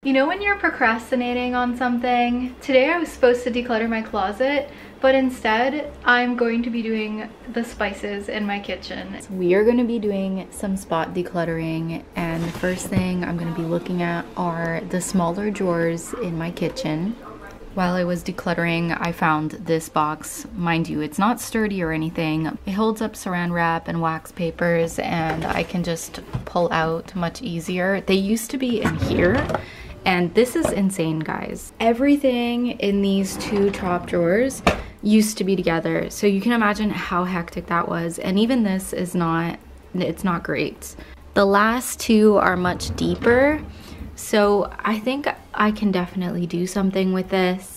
You know when you're procrastinating on something? Today I was supposed to declutter my closet, but instead I'm going to be doing the spices in my kitchen. We are going to be doing some spot decluttering, and the first thing I'm going to be looking at are the smaller drawers in my kitchen. While I was decluttering, I found this box. Mind you, it's not sturdy or anything. It holds up saran wrap and wax papers, and I can just pull out much easier. They used to be in here, and this is insane, guys. Everything in these two top drawers used to be together, so you can imagine how hectic that was. And even this is not, it's not great. The last two are much deeper, so I think I can definitely do something with this.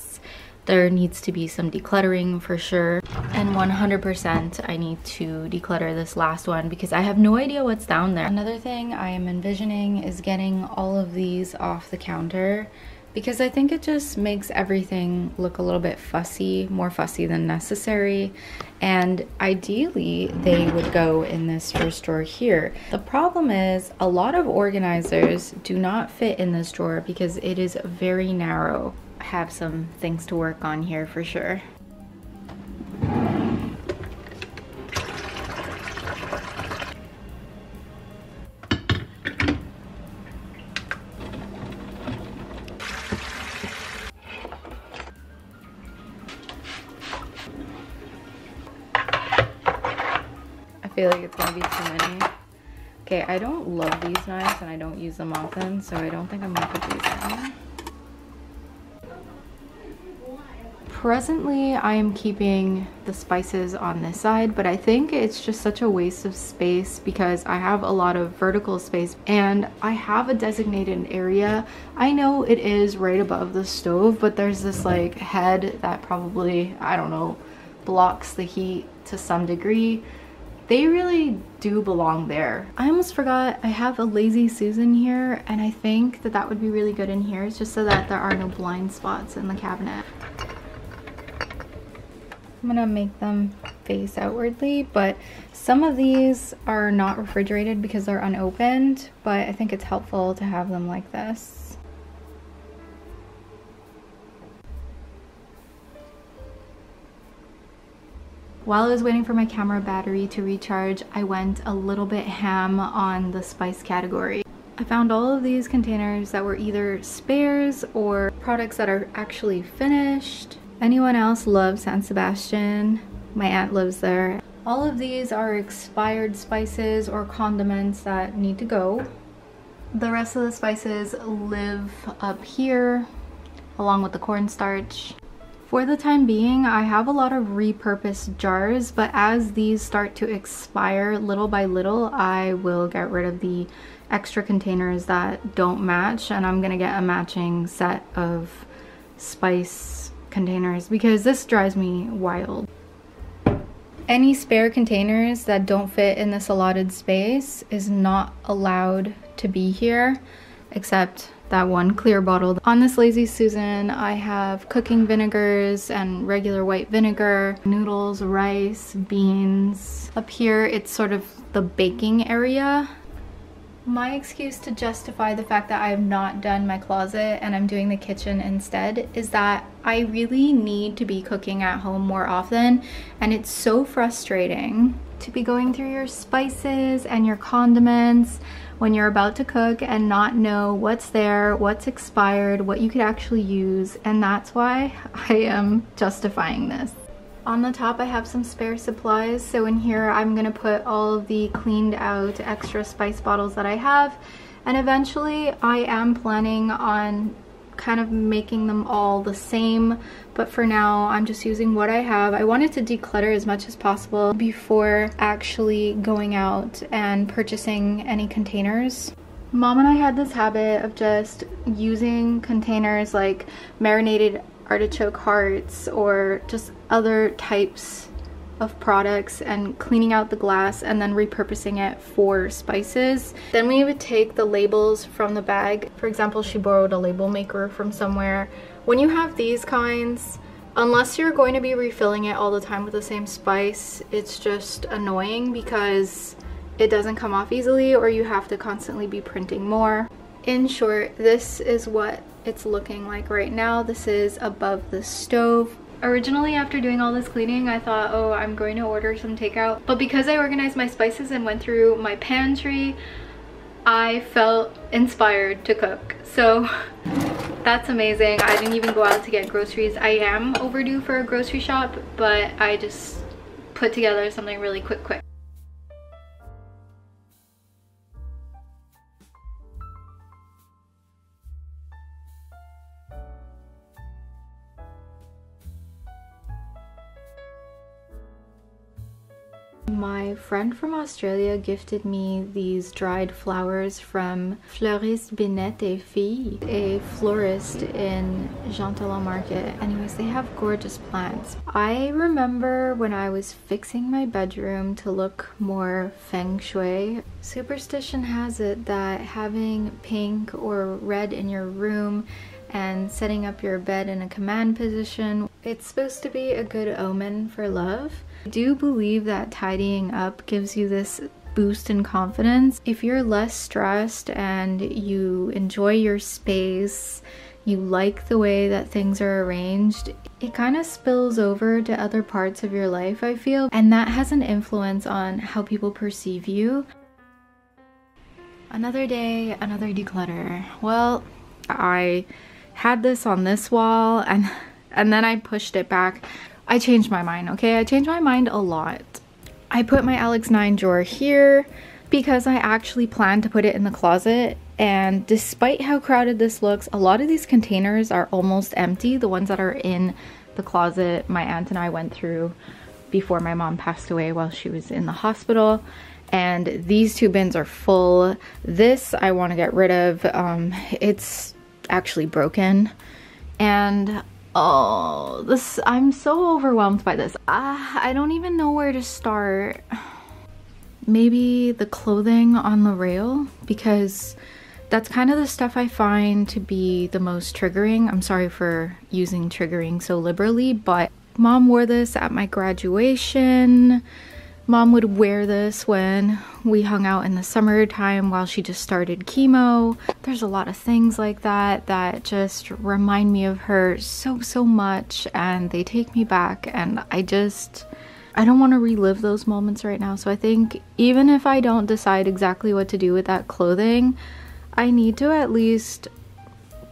There needs to be some decluttering for sure, and 100% I need to declutter this last one because I have no idea what's down there. Another thing I am envisioning is getting all of these off the counter because I think it just makes everything look a little bit fussy, more fussy than necessary, and ideally they would go in this first drawer here. The problem is a lot of organizers do not fit in this drawer because it is very narrow. I have some things to work on here for sure. I feel like it's gonna be too many. Okay, I don't love these knives and I don't use them often, so I don't think I'm gonna put these in. Presently, I am keeping the spices on this side, but I think it's just such a waste of space because I have a lot of vertical space and I have a designated area. I know it is right above the stove, but there's this like head that probably, I don't know, blocks the heat to some degree. They really do belong there. I almost forgot I have a Lazy Susan here, and I think that that would be really good in here just so that there are no blind spots in the cabinet. I'm gonna make them face outwardly, but some of these are not refrigerated because they're unopened, but I think it's helpful to have them like this. While I was waiting for my camera battery to recharge, I went a little bit ham on the spice category. I found all of these containers that were either spares or products that are actually finished. Anyone else loves San Sebastian? My aunt lives there. All of these are expired spices or condiments that need to go. The rest of the spices live up here along with the cornstarch. For the time being, I have a lot of repurposed jars, but as these start to expire little by little, I will get rid of the extra containers that don't match, and I'm gonna get a matching set of spice containers because this drives me wild. Any spare containers that don't fit in this allotted space is not allowed to be here, except that one clear bottle. On this Lazy Susan, I have cooking vinegars and regular white vinegar, noodles, rice, beans. Up here, it's sort of the baking area. My excuse to justify the fact that I have not done my closet and I'm doing the kitchen instead is that I really need to be cooking at home more often, and it's so frustrating to be going through your spices and your condiments when you're about to cook and not know what's there, what's expired, what you could actually use, and that's why I am justifying this. On the top I have some spare supplies, so in here I'm gonna put all of the cleaned out extra spice bottles that I have, and eventually I am planning on kind of making them all the same, but for now I'm just using what I have. I wanted to declutter as much as possible before actually going out and purchasing any containers. Mom and I had this habit of just using containers like marinated artichoke hearts or just other types of products and cleaning out the glass and then repurposing it for spices. Then we would take the labels from the bag. For example, she borrowed a label maker from somewhere. When you have these kinds, unless you're going to be refilling it all the time with the same spice, it's just annoying because it doesn't come off easily or you have to constantly be printing more. In short, this is what it's looking like right now. This is above the stove. Originally, after doing all this cleaning, I thought, oh, I'm going to order some takeout. But because I organized my spices and went through my pantry, I felt inspired to cook. So that's amazing. I didn't even go out to get groceries. I am overdue for a grocery shop, but I just put together something really quick. My friend from Australia gifted me these dried flowers from Fleuriste Binette et Filles, a florist in Jean-Talon Market. Anyways, they have gorgeous plants. I remember when I was fixing my bedroom to look more feng shui, superstition has it that having pink or red in your room and setting up your bed in a command position, it's supposed to be a good omen for love. I do believe that tidying up gives you this boost in confidence. If you're less stressed and you enjoy your space, you like the way that things are arranged, it kind of spills over to other parts of your life, I feel, and that has an influence on how people perceive you. Another day, another declutter. Well, I had this on this wall and then I pushed it back. I changed my mind, okay? I changed my mind a lot. I put my Alex 9 drawer here because I actually planned to put it in the closet, and despite how crowded this looks, a lot of these containers are almost empty. The ones that are in the closet my aunt and I went through before my mom passed away while she was in the hospital. And these two bins are full. This I want to get rid of. It's actually broken. And oh, this, I'm so overwhelmed by this. I don't even know where to start. Maybe the clothing on the rail, because that's kind of the stuff I find to be the most triggering. I'm sorry for using triggering so liberally, but Mom wore this at my graduation. Mom would wear this when we hung out in the summertime while she just started chemo. There's a lot of things like that that just remind me of her so much, and they take me back, and I don't want to relive those moments right now. So I think even if I don't decide exactly what to do with that clothing, I need to at least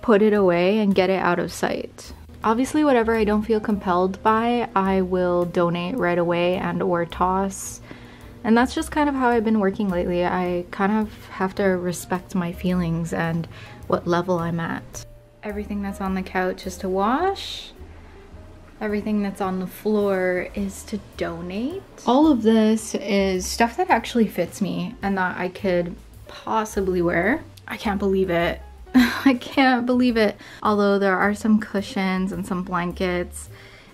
put it away and get it out of sight. Obviously, whatever I don't feel compelled by, I will donate right away and or toss. And that's just kind of how I've been working lately. I kind of have to respect my feelings and what level I'm at. Everything that's on the couch is to wash. Everything that's on the floor is to donate. All of this is stuff that actually fits me and that I could possibly wear. I can't believe it. I can't believe it. Although there are some cushions and some blankets,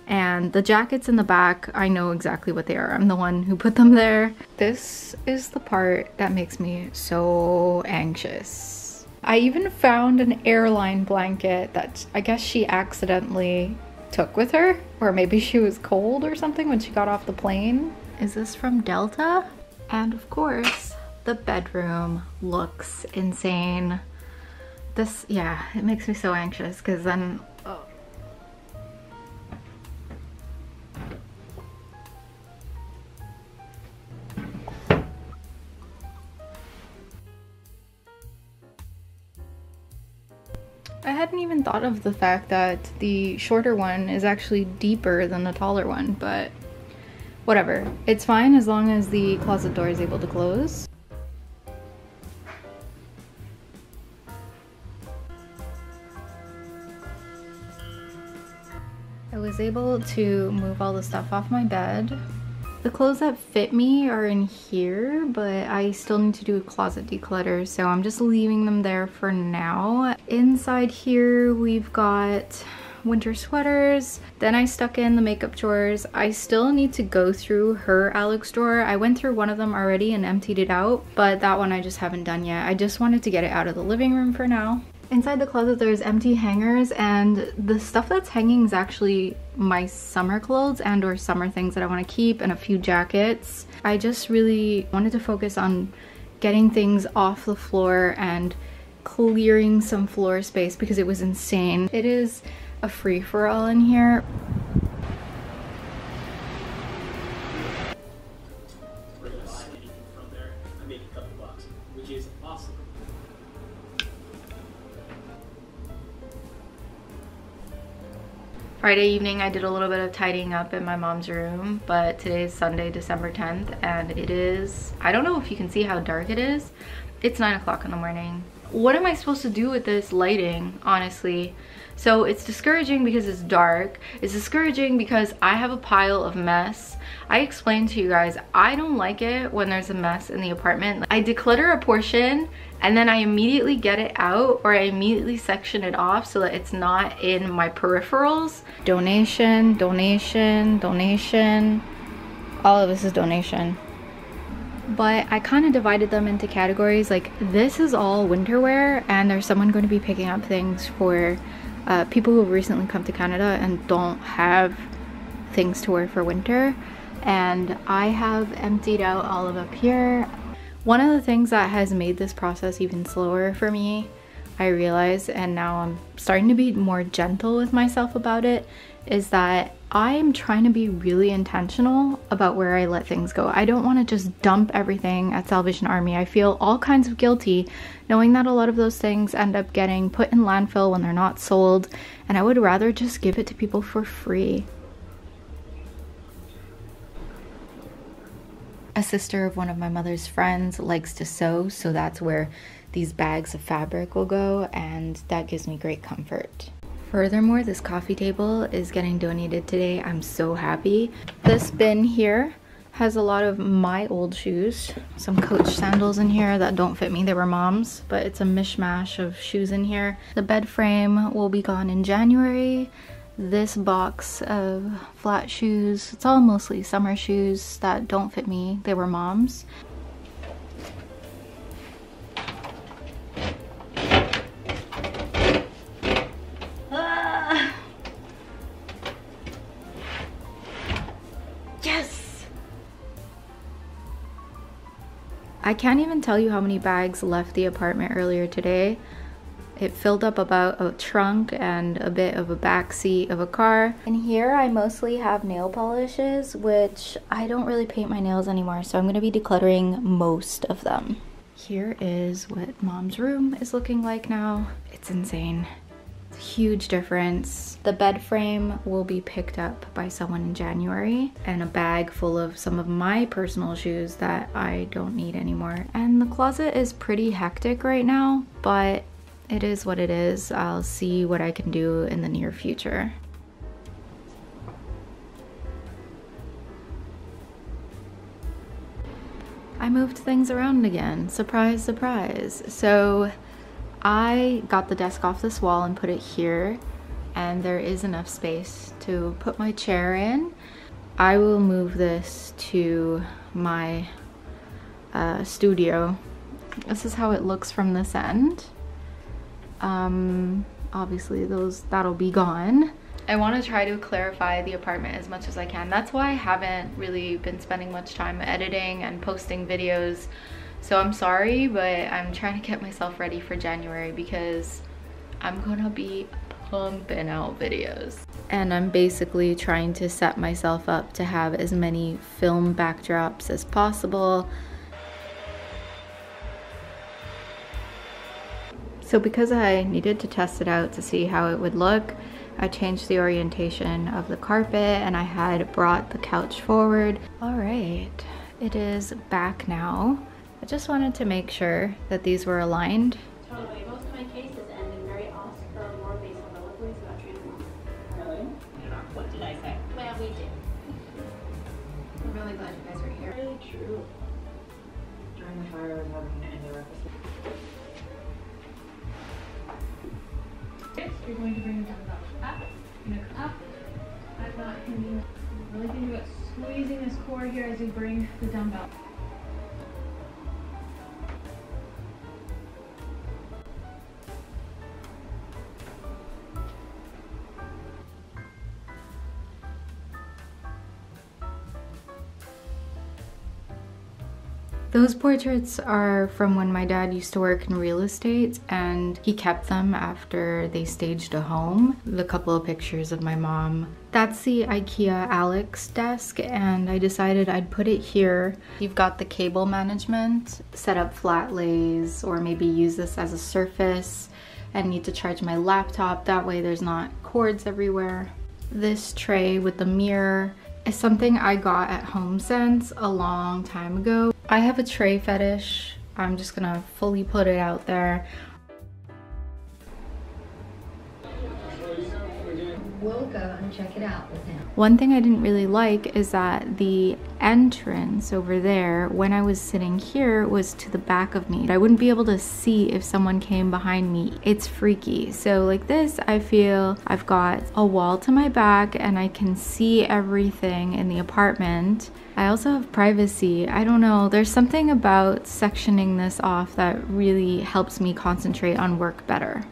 and the jackets in the back, I know exactly what they are. I'm the one who put them there. This is the part that makes me so anxious. I even found an airline blanket that I guess she accidentally took with her, or maybe she was cold or something when she got off the plane. Is this from Delta? And of course, the bedroom looks insane. This, yeah, it makes me so anxious because then, oh. I hadn't even thought of the fact that the shorter one is actually deeper than the taller one, but whatever. It's fine as long as the closet door is able to close. I was able to move all the stuff off my bed. The clothes that fit me are in here, but I still need to do a closet declutter, so I'm just leaving them there for now. Inside here, we've got winter sweaters. Then I stuck in the makeup drawers. I still need to go through her Alex drawer. I went through one of them already and emptied it out, but that one I just haven't done yet. I just wanted to get it out of the living room for now. Inside the closet there's empty hangers, and the stuff that's hanging is actually my summer clothes and or summer things that I want to keep, and a few jackets. I just really wanted to focus on getting things off the floor and clearing some floor space because it was insane. It is a free-for-all in here. We're gonna buy anything from there and make a couple bucks, which is awesome. Friday evening I did a little bit of tidying up in my mom's room, but today is Sunday, December 10th, and it is, I don't know if you can see how dark it is. It's 9 o'clock in the morning. What am I supposed to do with this lighting, honestly? So it's discouraging because it's dark. It's discouraging because I have a pile of mess. I explained to you guys, I don't like it when there's a mess in the apartment. I declutter a portion and then I immediately get it out, or I immediately section it off so that it's not in my peripherals. Donation, donation, donation. All of this is donation. But I kind of divided them into categories. Like, this is all winter wear, and there's someone going to be picking up things for people who have recently come to Canada and don't have things to wear for winter. And I have emptied out all of up here. One of the things that has made this process even slower for me, I realize, and now I'm starting to be more gentle with myself about it, is that I'm trying to be really intentional about where I let things go. I don't want to just dump everything at Salvation Army. I feel all kinds of guilty knowing that a lot of those things end up getting put in landfill when they're not sold, and I would rather just give it to people for free. A sister of one of my mother's friends likes to sew, so that's where these bags of fabric will go, and that gives me great comfort. Furthermore, this coffee table is getting donated today. I'm so happy. This bin here has a lot of my old shoes. Some Coach sandals in here that don't fit me. They were mom's, but it's a mishmash of shoes in here. The bed frame will be gone in January. This box of flat shoes, it's all mostly summer shoes that don't fit me. They were mom's. Yes! I can't even tell you how many bags left the apartment earlier today. It filled up about a trunk and a bit of a back seat of a car. In here I mostly have nail polishes, which I don't really paint my nails anymore, so I'm going to be decluttering most of them. Here is what mom's room is looking like now. It's insane. It's a huge difference. The bed frame will be picked up by someone in January, and a bag full of some of my personal shoes that I don't need anymore. And the closet is pretty hectic right now, but it is what it is. I'll see what I can do in the near future. I moved things around again. Surprise, surprise. So I got the desk off this wall and put it here, and there is enough space to put my chair in. I will move this to my studio. This is how it looks from this end. Obviously that'll be gone. I want to try to clarify the apartment as much as I can. That's why I haven't really been spending much time editing and posting videos. So I'm sorry, but I'm trying to get myself ready for January because I'm gonna be pumping out videos. And I'm basically trying to set myself up to have as many film backdrops as possible. So because I needed to test it out to see how it would look, I changed the orientation of the carpet and I had brought the couch forward. All right, it is back now. I just wanted to make sure that these were aligned. Totally. Most of my cases end in very ask for more based on the liquids about treating them. Really? What did I say? Well, we did. I'm really glad you guys are here. Really true. During the fire, I was having an episode. You're going to bring the dumbbell up, up. I'm not thinking. Really thinking about squeezing this core here as you bring the dumbbell. Those portraits are from when my dad used to work in real estate and he kept them after they staged a home. The couple of pictures of my mom. That's the IKEA Alex desk and I decided I'd put it here. You've got the cable management, set up flat lays, or maybe use this as a surface and need to charge my laptop. That way there's not cords everywhere. This tray with the mirror is something I got at HomeSense a long time ago. I have a tray fetish. I'm just gonna fully put it out there. We'll go and check it out with him. One thing I didn't really like is that the entrance over there, when I was sitting here, was to the back of me. I wouldn't be able to see if someone came behind me. It's freaky. So like this, I feel I've got a wall to my back and I can see everything in the apartment. I also have privacy. I don't know, there's something about sectioning this off that really helps me concentrate on work better.